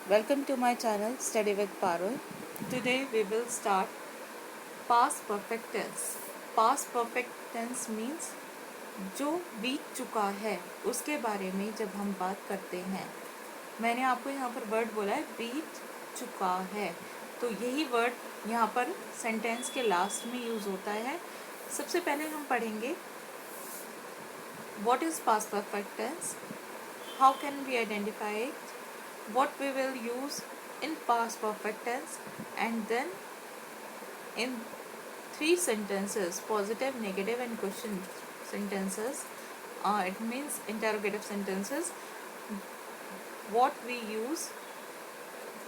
Welcome to my channel Study with Parul. Today we will start past perfect tense. Past perfect tense means जो बीत चुका है उसके बारे में जब हम बात करते हैं। मैंने आपको यहाँ पर वर्ड बोला है बीत चुका है, तो यही वर्ड यहाँ पर सेंटेंस के लास्ट में यूज होता है। सबसे पहले हम पढ़ेंगे what is past perfect tense, how can we identify it, what we will use in past perfect tense, and then in three sentences, positive, negative and question sentences, it means interrogative sentences, what we use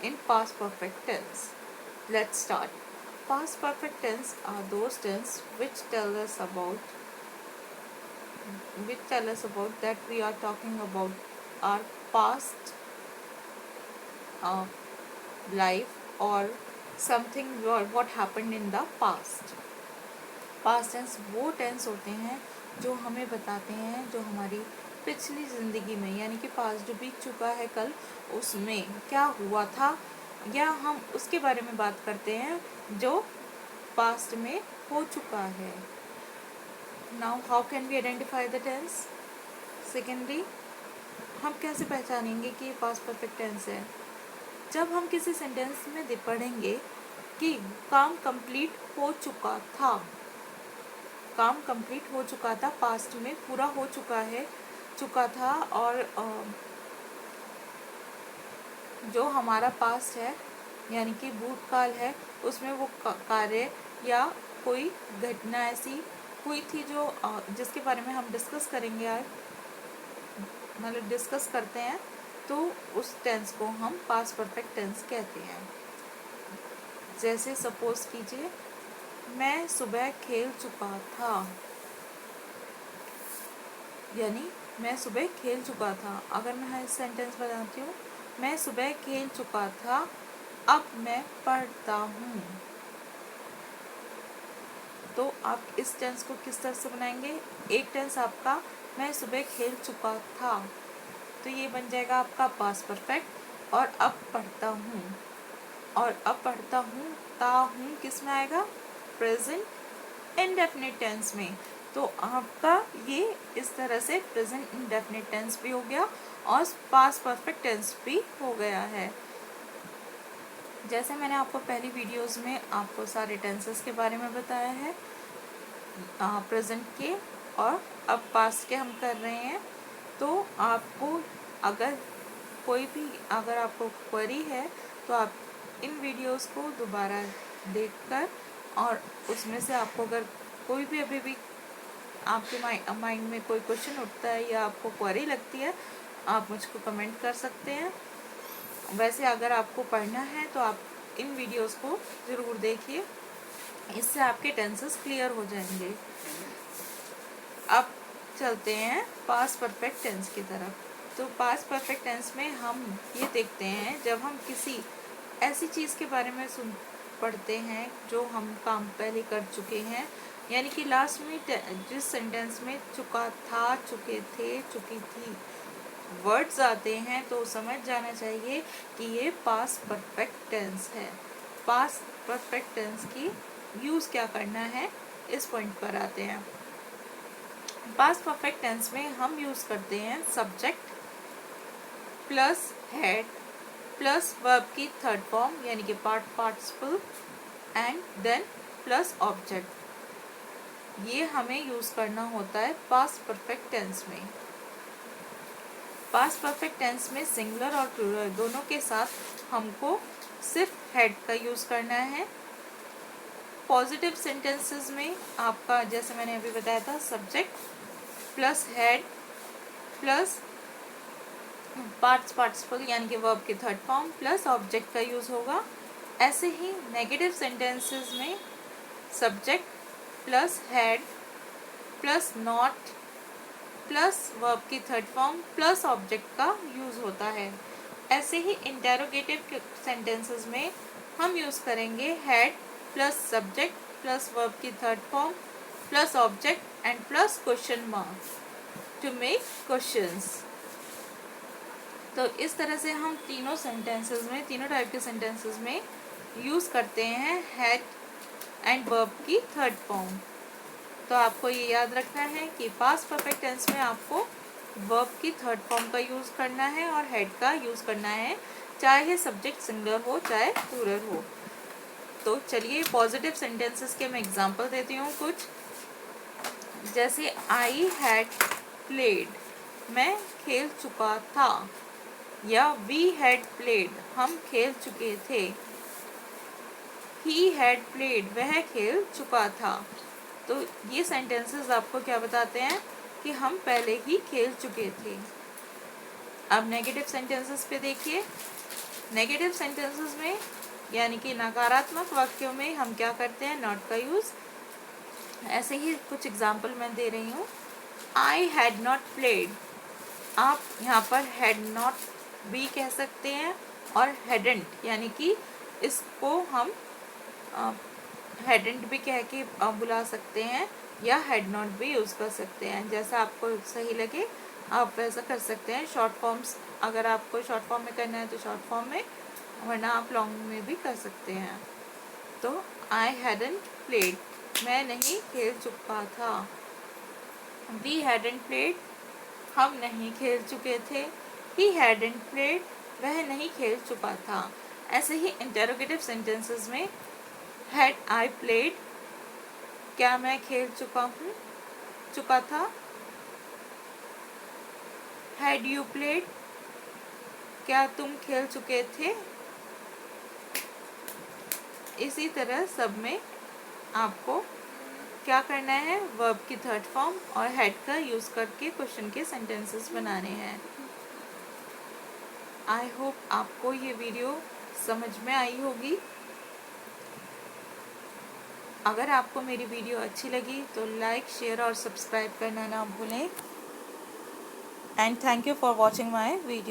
in past perfect tense. Let's start. Past perfect tense are those tense which tell us about that we are talking about our past life or something or what happened in the past. Past tense वो tense होते हैं जो हमें बताते हैं जो हमारी पिछली ज़िंदगी में, यानी कि पास्ट जो बीत चुका है कल, उसमें क्या हुआ था, या हम उसके बारे में बात करते हैं जो पास्ट में हो चुका है. Now how can we identify the tense. Secondly, हम कैसे पहचानेंगे कि ये पास्ट परफेक्ट टेंस है. जब हम किसी सेंटेंस में पढ़ेंगे कि काम कंप्लीट हो चुका था, काम कंप्लीट हो चुका था, पास्ट में पूरा हो चुका था, और जो हमारा पास्ट है यानी कि भूतकाल है, उसमें वो कार्य या कोई घटना ऐसी हुई थी जो जिसके बारे में हम डिस्कस करेंगे आज, मतलब डिस्कस करते हैं, तो उस टेंस को हम पास्ट परफेक्ट टेंस कहते हैं. जैसे सपोज कीजिए, मैं सुबह खेल चुका था, यानी मैं सुबह खेल चुका था. अगर मैं इस सेंटेंस बताती हूँ, मैं सुबह खेल चुका था, अब मैं पढ़ता हूँ, तो आप इस टेंस को किस तरह से बनाएंगे. एक टेंस आपका मैं सुबह खेल चुका था, तो ये बन जाएगा आपका पास्ट परफेक्ट. और अब पढ़ता हूँ, और अब पढ़ता हूँ, ता हूँ किस में आएगा, प्रेजेंट इंडेफिनिट टेंस में. तो आपका ये इस तरह से प्रेजेंट इंडेफिनिट टेंस भी हो गया और पास्ट परफेक्ट टेंस भी हो गया है. जैसे मैंने आपको पहली वीडियोस में आपको सारे टेंसेस के बारे में बताया है, प्रेजेंट के और अब पास्ट के हम कर रहे हैं. तो आपको अगर आपको क्वेरी है तो आप इन वीडियोस को दोबारा देखकर, और उसमें से आपको अगर कोई भी अभी भी आपके माइंड में कोई क्वेश्चन उठता है या आपको क्वेरी लगती है, आप मुझको कमेंट कर सकते हैं. वैसे अगर आपको पढ़ना है तो आप इन वीडियोस को ज़रूर देखिए, इससे आपके टेंसेस क्लियर हो जाएंगे. अब चलते हैं पास्ट परफेक्ट टेंस की तरफ. तो पास्ट परफेक्ट टेंस में हम ये देखते हैं जब हम किसी ऐसी चीज़ के बारे में पढ़ते हैं जो हम काम पहले कर चुके हैं, यानी कि लास्ट में जिस सेंटेंस में चुका था, चुके थे, चुकी थी वर्ड्स आते हैं, तो समझ जाना चाहिए कि ये पास्ट परफेक्ट टेंस है. पास्ट परफेक्ट टेंस की यूज़ क्या करना है, इस पॉइंट पर आते हैं. पास्ट परफेक्ट टेंस में हम यूज़ करते हैं subject plus had plus verb की थर्ड फॉर्म, यानी कि participle, and then plus object. ये हमें यूज़ करना होता है पास्ट परफेक्ट टेंस में. पास्ट परफेक्ट टेंस में सिंगुलर और प्लूरल दोनों के साथ हमको सिर्फ हेड का यूज़ करना है. पॉजिटिव सेंटेंसेस में आपका, जैसे मैंने अभी बताया था, subject plus had plus participle यानी कि वर्ब की थर्ड फॉर्म प्लस ऑब्जेक्ट का यूज़ होगा. ऐसे ही नेगेटिव सेंटेंसेस में subject plus had plus not plus verb की थर्ड फॉर्म प्लस ऑब्जेक्ट का यूज़ होता है. ऐसे ही इंटेरोगेटिव सेंटेंसेस में हम यूज़ करेंगे had plus subject plus verb की third form plus object and plus question mark to make questions. तो इस तरह से हम तीनों सेंटेंसेस में, तीनों टाइप के सेंटेंसेस में यूज़ करते हैं हैड एंड वर्ब की थर्ड फॉर्म। तो आपको ये याद रखना है कि पास्ट परफेक्ट टेंस में आपको वर्ब की थर्ड फॉर्म का यूज़ करना है और हेड का यूज़ करना है, चाहे सब्जेक्ट सिंगुलर हो चाहे प्लूरल हो। तो चलिए पॉजिटिव सेंटेंसेस के मैं एग्जांपल देती हूँ कुछ। जैसे आई हैड प्लेड, मैं खेल चुका था, या वी हैड प्लेड, हम खेल चुके थे। ही हैड प्लेड, वह खेल चुका था। तो ये सेंटेंसेस आपको क्या बताते हैं कि हम पहले ही खेल चुके थे। अब नेगेटिव सेंटेंसेस पे देखिए। नेगेटिव सेंटेंसेस में यानी कि नकारात्मक वाक्यों में हम क्या करते हैं, नॉट का यूज़। ऐसे ही कुछ एग्जाम्पल मैं दे रही हूँ। आई हैड नॉट प्लेड, आप यहाँ पर हैड नॉट भी कह सकते हैं और हैडेंट यानी कि इसको हम हैडेंट भी कह के बुला सकते हैं, या हैड नॉट भी यूज़ कर सकते हैं। जैसा आपको सही लगे आप वैसा कर सकते हैं। शॉर्ट फॉर्म्स, अगर आपको शॉर्ट फॉर्म में करना है तो शॉर्ट फॉर्म में, वरना आप लॉन्ग में भी कर सकते हैं। तो आई हैडंट प्लेड, मैं नहीं खेल चुका था। वी हैडंट प्लेड, हम नहीं खेल चुके थे। ही हैडंट प्लेड, वह नहीं खेल चुका था। ऐसे ही इंटेरोगेटिव सेंटेंसेस में हैड आई प्लेड, क्या मैं खेल चुका था। हैड यू प्लेड, क्या तुम खेल चुके थे। इसी तरह सब में आपको क्या करना है, वर्ब की थर्ड फॉर्म और हैड का यूज़ करके क्वेश्चन के सेंटेंसेस बनाने हैं। आई होप आपको ये वीडियो समझ में आई होगी। अगर आपको मेरी वीडियो अच्छी लगी तो लाइक, शेयर और सब्सक्राइब करना ना भूलें। And thank you for watching my video.